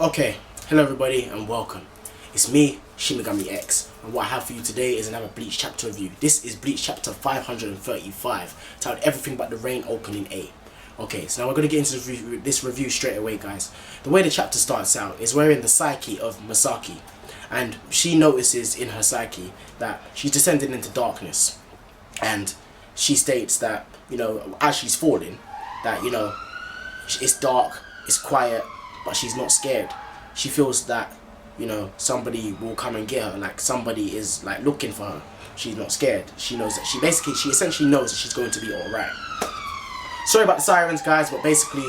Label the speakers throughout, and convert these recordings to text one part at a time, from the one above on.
Speaker 1: Okay, hello everybody and welcome. It's me, Shin Megami X, and what I have for you today is another Bleach chapter review. This is Bleach chapter 535, titled Everything But the Rain Opening A. Okay, so now we're going to get into this review straight away, guys. The way the chapter starts out is we're in the psyche of Masaki, and she notices in her psyche that she's descending into darkness, and she states that, as she's falling, that, it's dark, it's quiet, but she's not scared. She feels that, somebody will come and get her, like somebody is like looking for her. She's not scared. She knows that she essentially knows that she's going to be alright. Sorry about the sirens, guys, but basically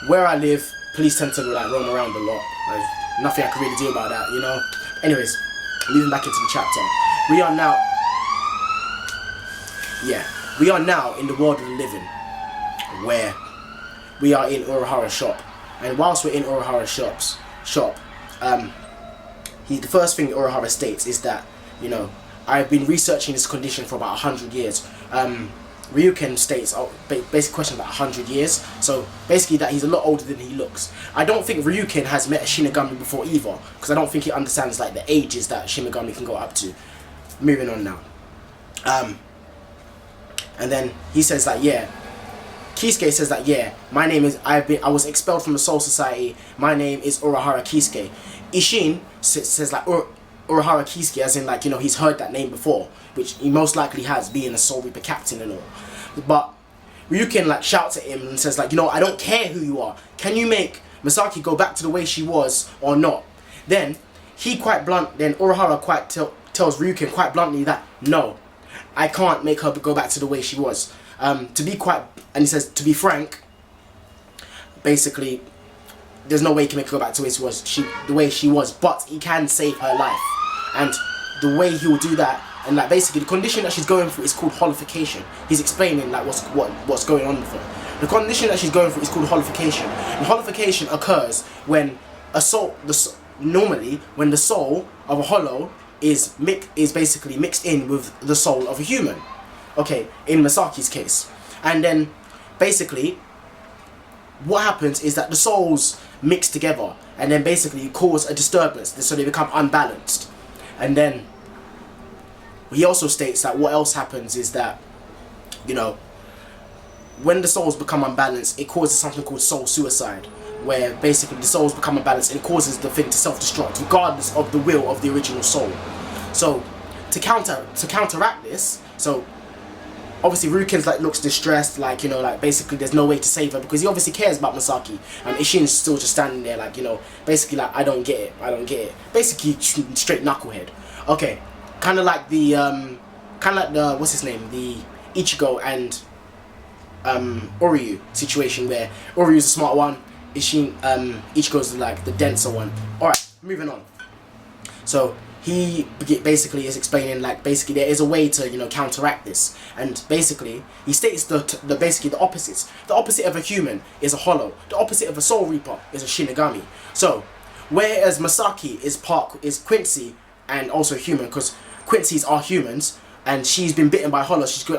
Speaker 1: where I live, police tend to like roam around a lot. Like nothing I can really do about that, Anyways, moving back into the chapter. We are now in the world of the living, where we are in Urahara's shop. And whilst we're in Urahara's shop, the first thing Urahara states is that, I've been researching this condition for about 100 years. Ryuken states, basic question about 100 years. So basically that he's a lot older than he looks. I don't think Ryuken has met a Shinigami before either, because I don't think he understands like the ages that Shinigami can go up to. Moving on now. And then he says that, Kisuke says that, my name is, I was expelled from the Soul Society, my name is Urahara Kisuke. Ishin says like, Urahara Kisuke, as in like, he's heard that name before, which he most likely has, being a Soul Reaper captain and all. But Ryuken like shouts at him and says like, I don't care who you are, can you make Masaki go back to the way she was or not? Then Urahara tells Ryuken quite bluntly that, no, I can't make her go back to the way she was. And he says, to be frank, basically, there's no way he can make her go back to the way she was, but he can save her life. And the way he will do that, and like basically the condition that she's going through is called holification. He's explaining like what's going on with her. The condition that she's going through is called holification. And holification occurs when normally when the soul of a hollow is basically mixed in with the soul of a human. Okay, in Masaki's case. And then basically what happens is that the souls mix together and then basically cause a disturbance, so they become unbalanced. And then he also states that what else happens is that, when the souls become unbalanced, it causes something called soul suicide, where basically the souls become unbalanced and it causes the thing to self-destruct regardless of the will of the original soul. So to counteract this, so obviously Ryuken's like looks distressed, like basically there's no way to save her because he obviously cares about Masaki, and Ishin's still just standing there like, basically like I don't get it. Basically straight knucklehead. Okay, kind of like the what's his name, the Ichigo and Oryu situation, where Oryu's the smart one, Ichigo's like the denser one. All right, moving on. So he basically is explaining like basically there is a way to counteract this, and basically he states basically the opposites. The opposite of a human is a hollow. The opposite of a Soul Reaper is a Shinigami. So whereas Masaki is Quincy and also human, because Quincy's are humans and she's been bitten by a hollow, she's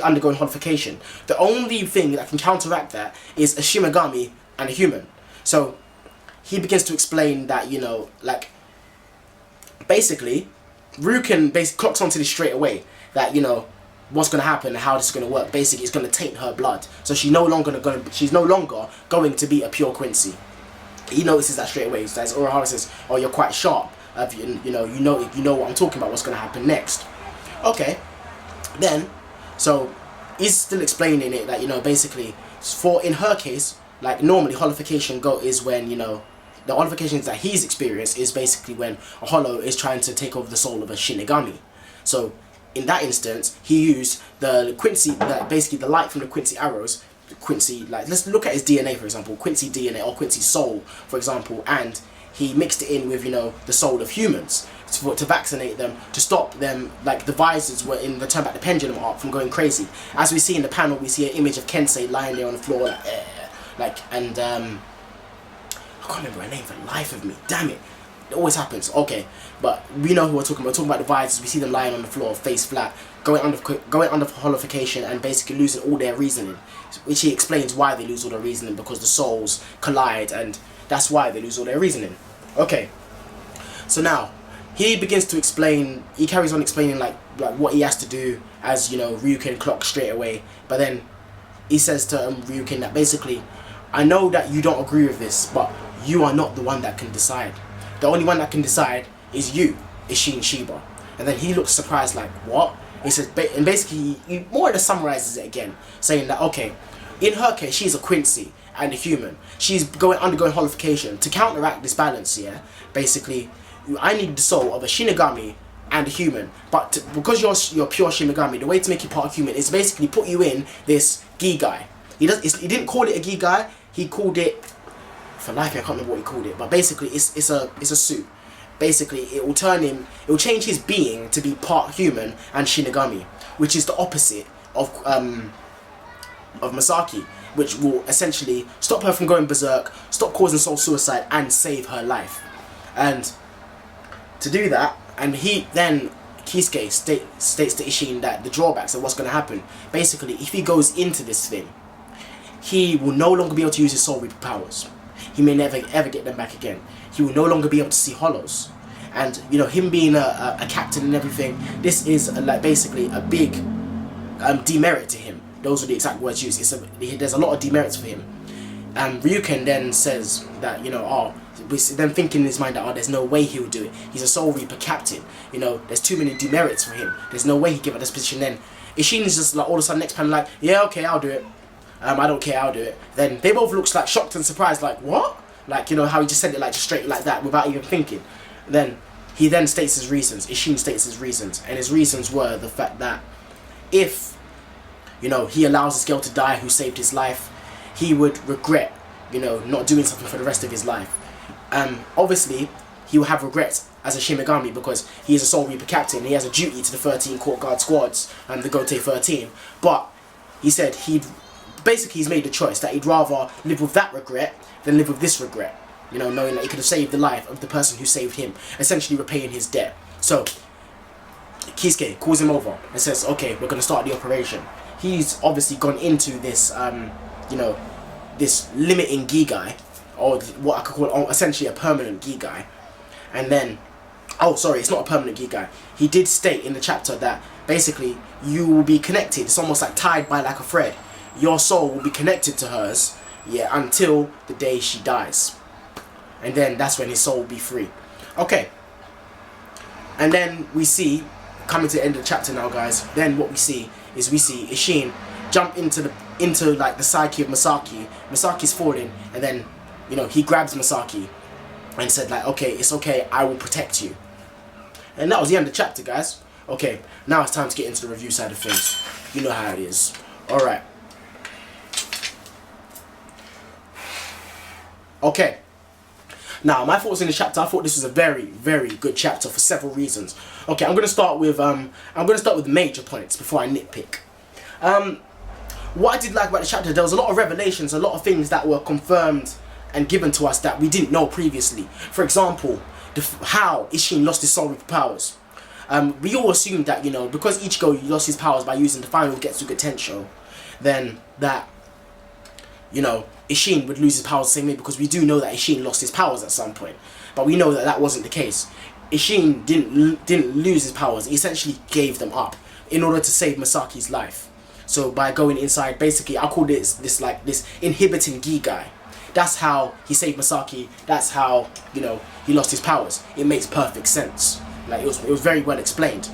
Speaker 1: undergoing holification. The only thing that can counteract that is a Shinigami and a human. So he begins to explain that like basically Ryuken clocks onto this straight away, that what's going to happen and how this is going to work. Basically it's going to taint her blood, so she's no longer going to be a pure Quincy. He notices that straight away. So as Urahara says, oh, you're quite sharp, you know what I'm talking about, what's going to happen next. Okay, then so he's still explaining it that basically in her case, like normally holification is when the holifications that he's experienced is basically when a hollow is trying to take over the soul of a Shinigami. So in that instance, he used the Quincy, basically the light from the Quincy arrows, let's look at his DNA, for example, Quincy DNA or Quincy soul, for example, and he mixed it in with the soul of humans to vaccinate them, to stop them, like the visors were in the Turn Back the Pendulum arc, from going crazy. As we see in the panel, we see an image of Kensei lying there on the floor and I can't remember her name for the life of me. Damn it. It always happens. Okay. But we know who we're talking about. We're talking about the visors. We see them lying on the floor, face flat, going under holification and basically losing all their reasoning. Which he explains why they lose all their reasoning, because the souls collide and that's why they lose all their reasoning. Okay, so now he begins to explain. He carries on explaining like what he has to do as, you know, Ryuken clock straight away. But then he says to Ryuken that basically, I know that you don't agree with this, but you are not the one that can decide. The only one that can decide is you, Isshin Shiba. And then he looks surprised, like, what? He says, and basically he more or less summarizes it again, saying that, okay, in her case, she's a Quincy and a human. She's undergoing holification. To counteract this balance, yeah, basically, I need the soul of a Shinigami and a human. But because you're pure Shinigami, the way to make you part human is basically put you in this Gigai. He didn't call it a Gigai. He called it, for life I can't remember what he called it. But basically, it's a suit. Basically, it will change his being to be part human and Shinigami, which is the opposite of Masaki, which will essentially stop her from going berserk, stop causing soul suicide, and save her life. And to do that, and Kisuke states to Isshin that the drawbacks of what's going to happen, basically, if he goes into this thing, he will no longer be able to use his Soul Reaper powers. He may never ever get them back again. He will no longer be able to see hollows. And, you know, him being a captain and everything, this is like basically a big demerit to him. Those are the exact words used. There's a lot of demerits for him. And Ryuken then says that, you know, then thinking in his mind that, there's no way he'll do it. He's a Soul Reaper captain. You know, there's too many demerits for him. There's no way he'd give up this position then. Isshin's just like all of a sudden next panel like, yeah, okay, I'll do it. I don't care, I'll do it. Then they both looks like shocked and surprised, like, what? Like, you know, how he just said it like just straight like that without even thinking. Then he then states his reasons. Isshin states his reasons. And his reasons were the fact that if, you know, he allows this girl to die who saved his life, he would regret, you know, not doing something for the rest of his life. Obviously, he will have regrets as a Shinigami because he is a Soul Reaper captain. He has a duty to the 13 Court Guard squads and the Gote 13. But he said he's made the choice that he'd rather live with that regret than live with this regret. You know, knowing that he could have saved the life of the person who saved him, essentially repaying his debt. So, Kisuke calls him over and says, okay, we're going to start the operation. He's obviously gone into this, you know, this limiting Gigai, or what I could call essentially a permanent Gigai. And then, oh, sorry, it's not a permanent Gigai. He did state in the chapter that basically you will be connected. It's almost like tied by like a thread. Your soul will be connected to hers, yeah, until the day she dies. And then that's when his soul will be free. Okay. And then we see, coming to the end of the chapter now, guys, then what we see is Isshin jump into like the psyche of Masaki. Masaki's falling, and then, you know, he grabs Masaki and said like, okay, it's okay, I will protect you. And that was the end of the chapter, guys. Okay, now it's time to get into the review side of things. You know how it is. Alright. Okay. Now, my thoughts in the chapter, I thought this was a very, very good chapter for several reasons. Okay, I'm gonna start with the major points before I nitpick. What I did like about the chapter, there was a lot of revelations, a lot of things that were confirmed and given to us that we didn't know previously. For example, how Isshin lost his Soul Reaper powers. We all assumed that, you know, because Ichigo lost his powers by using the final Getsuga Tensho, then that, you know, Isshin would lose his powers the same way, because we do know that Isshin lost his powers at some point. But we know that that wasn't the case. Isshin didn't lose his powers. He essentially gave them up in order to save Masaki's life. So by going inside, basically, I call this inhibiting Gigai. That's how he saved Masaki. That's how, you know, he lost his powers. It makes perfect sense. Like, it was very well explained.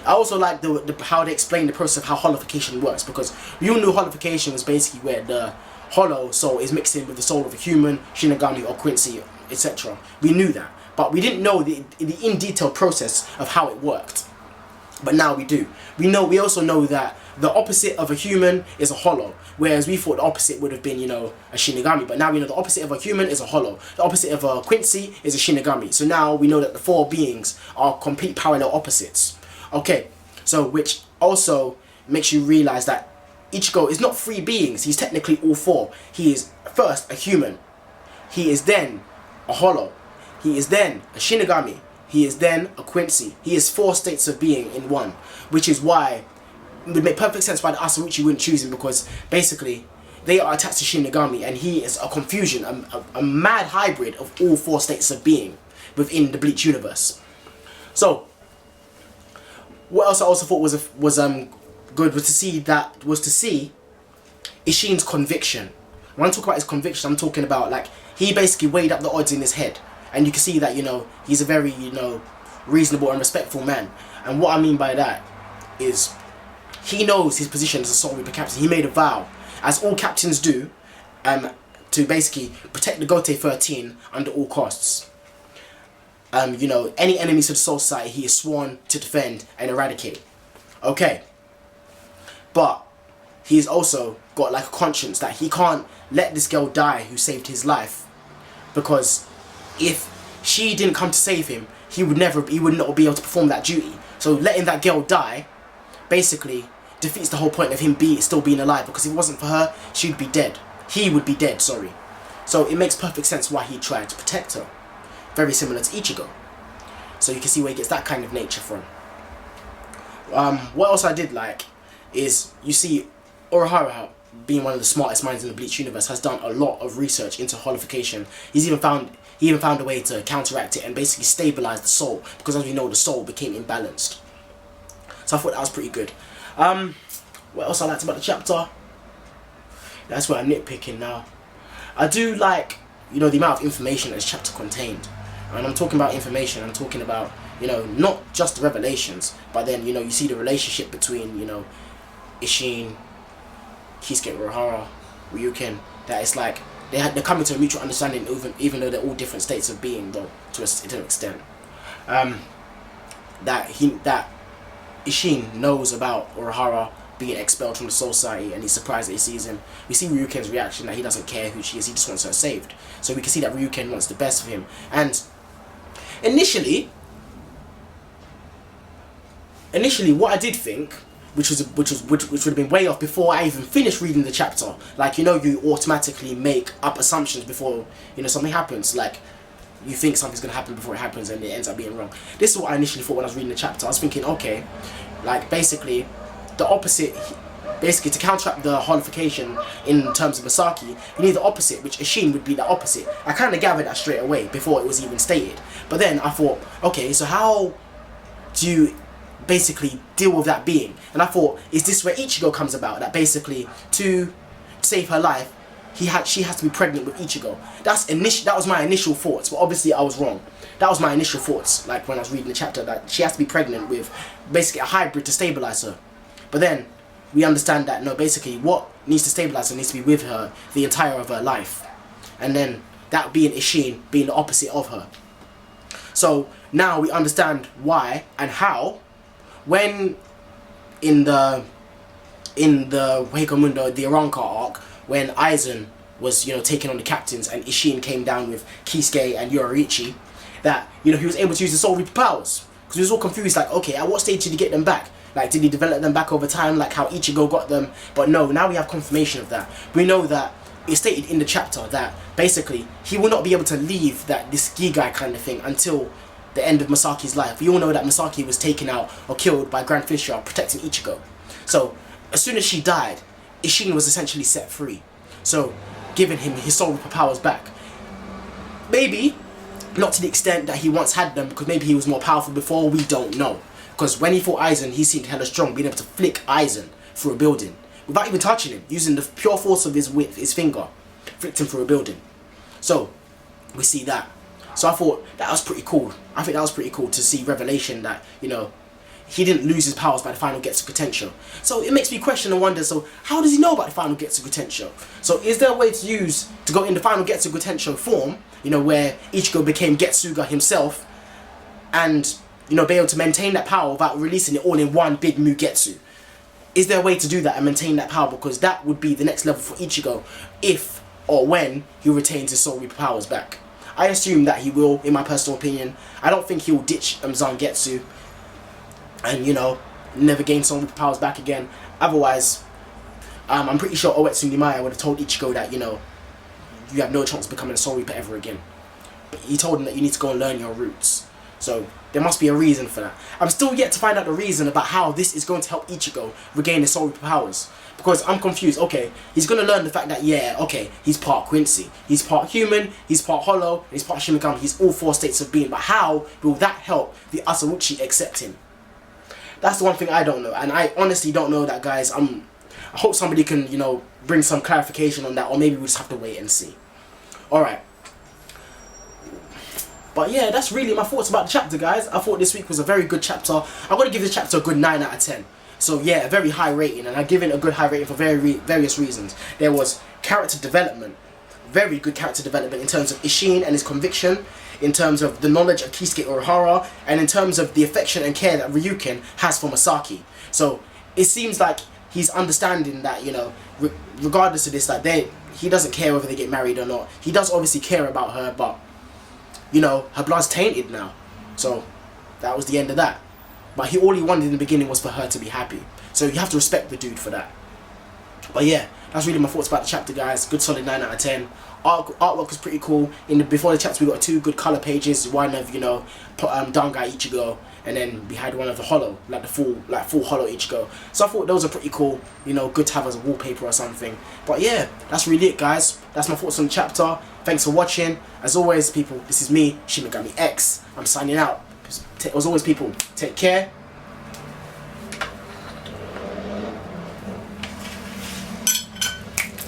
Speaker 1: I also like how they explain the process of how holification works, because we all knew holification was basically where the hollow soul is mixed in with the soul of a human, Shinigami or Quincy, etc. We knew that, but we didn't know the in-detail process of how it worked. But now we do. We also know that the opposite of a human is a hollow, whereas we thought the opposite would have been, you know, a Shinigami. But now we know the opposite of a human is a hollow. The opposite of a Quincy is a Shinigami. So now we know that the four beings are complete parallel opposites. Okay, so which also makes you realize that Ichigo is not three beings. He's technically all four. He is first a human. He is then a hollow. He is then a Shinigami. He is then a Quincy. He is four states of being in one, which is why it would make perfect sense why the Asaruchi wouldn't choose him, because basically they are attached to Shin Megami, and he is a confusion, a mad hybrid of all 4 states of being within the Bleach universe. So, what else I also thought was good was to see Ishin's conviction. When I talk about his conviction, I'm talking about, like, he basically weighed up the odds in his head, and you can see that, you know, he's a very, you know, reasonable and respectful man. And what I mean by that is he knows his position as a Soul Reaper captain. He made a vow, as all captains do, to basically protect the Gote 13 under all costs. You know, any enemies to the Soul Society he is sworn to defend and eradicate. Okay. But he's also got like a conscience that he can't let this girl die who saved his life, because if she didn't come to save him, he would not be able to perform that duty. So letting that girl die basically defeats the whole point of him still being alive, because if it wasn't for her, she'd be dead. He would be dead, sorry. So it makes perfect sense why he tried to protect her. Very similar to Ichigo. So you can see where he gets that kind of nature from. What else I did like is, you see, Urahara, being one of the smartest minds in the Bleach universe, has done a lot of research into holification. He even found a way to counteract it and basically stabilize the soul, because as we know, the soul became imbalanced. So I thought that was pretty good. What else I liked about the chapter? That's where I'm nitpicking now. I do like, you know, the amount of information that this chapter contained. And I'm talking about information, I'm talking about, you know, not just the revelations, but then, you know, you see the relationship between, you know, Ishin, Kisuke Urahara, Ryuken, that it's like they're coming to a mutual understanding, even though they're all different states of being, though, to an extent. That Ishin knows about Urahara being expelled from the Soul Society, and he's surprised that he sees him. We see Ryuken's reaction, that he doesn't care who she is, he just wants her saved. So we can see that Ryuken wants the best of him. And initially what I did think, which would have been way off before I even finished reading the chapter, like, you know, you automatically make up assumptions before, you know, something happens, like you think something's gonna happen before it happens and it ends up being wrong. This is what I initially thought when I was reading the chapter. I was thinking, okay, like basically the opposite, basically to counteract the holification in terms of Masaki, you need the opposite, which Ishin would be the opposite. I kind of gathered that straight away before it was even stated. But then I thought, okay, so how do you basically deal with that being? And I thought, is this where Ichigo comes about? That basically, to save her life, she has to be pregnant with Ichigo. That was my initial thoughts, but obviously I was wrong. That was my initial thoughts, like when I was reading the chapter, that she has to be pregnant with basically a hybrid to stabilize her. But then we understand that no, basically what needs to stabilize her needs to be with her the entire of her life, and then that being Ishin being the opposite of her. So now we understand why and how, when in the Hueco Mundo, the Aranka arc, when Aizen was, you know, taking on the captains and Ishin came down with Kisuke and Yoruichi, that, you know, he was able to use the Soul Reaper powers, because he was all confused, like, okay, at what stage did he get them back? Like, did he develop them back over time, like how Ichigo got them? But no, now we have confirmation of that. We know that it's stated in the chapter that basically he will not be able to leave this Gigai kind of thing until the end of Masaki's life. We all know that Masaki was taken out or killed by Grand Fisher protecting Ichigo. So as soon as she died, Ishin was essentially set free. So giving him his Soul Reaper powers back. Maybe not to the extent that he once had them, because maybe he was more powerful before, we don't know. Because when he fought Aizen, he seemed hella strong, being able to flick Aizen through a building without even touching him, using the pure force of his finger, flicked him through a building. So we see that. So I thought that was pretty cool. I think that was pretty cool to see revelation that, you know, he didn't lose his powers by the final Getsu potential. So it makes me question and wonder, so how does he know about the final Getsu potential? So is there a way to go in the final Getsu potential form, you know, where Ichigo became Getsuga himself, and, you know, be able to maintain that power without releasing it all in one big Mugetsu? Is there a way to do that and maintain that power? Because that would be the next level for Ichigo if or when he retains his Soul Reaper powers back. I assume that he will, in my personal opinion. I don't think he will ditch Zangetsu and, you know, never gain Soul Reaper powers back again. Otherwise, I'm pretty sure Oetsu Nimaya would have told Ichigo that, you know, you have no chance of becoming a Soul Reaper ever again. But he told him that you need to go and learn your roots. So there must be a reason for that. I'm still yet to find out the reason about how this is going to help Ichigo regain his soul reaper powers. Because I'm confused. Okay, he's going to learn the fact that, yeah, okay, he's part Quincy. He's part human, he's part hollow, and he's part Shinigami. He's all 4 states of being. But how will that help the Asauchi accept him? That's the one thing I don't know. And I honestly don't know that, guys. I hope somebody can, you know, bring some clarification on that. Or maybe we just have to wait and see. Alright. But yeah, that's really my thoughts about the chapter, guys. I thought this week was a very good chapter. I'm going to give this chapter a good 9 out of 10. So yeah, a very high rating, and I give it a good high rating for various reasons. There was character development, very good character development in terms of Ishin and his conviction, in terms of the knowledge of Kisuke Urahara, and in terms of the affection and care that Ryuken has for Masaki. So it seems like he's understanding that, you know, regardless of this, that he doesn't care whether they get married or not. He does obviously care about her, but you know, her blood's tainted now. So that was the end of that. But all he wanted in the beginning was for her to be happy. So you have to respect the dude for that. But yeah, that's really my thoughts about the chapter, guys. Good solid 9 out of 10. Artwork was pretty cool. Before the chapter, we got 2 good color pages. One of, you know, down guy Ichigo, and then we had one of the hollow, like the full hollow Ichigo. So I thought those are pretty cool. You know, good to have as a wallpaper or something. But yeah, that's really it, guys. That's my thoughts on the chapter. Thanks for watching. As always, people, this is me, Shin Megami X. I'm signing out. As always, people, take care.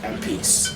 Speaker 1: And peace.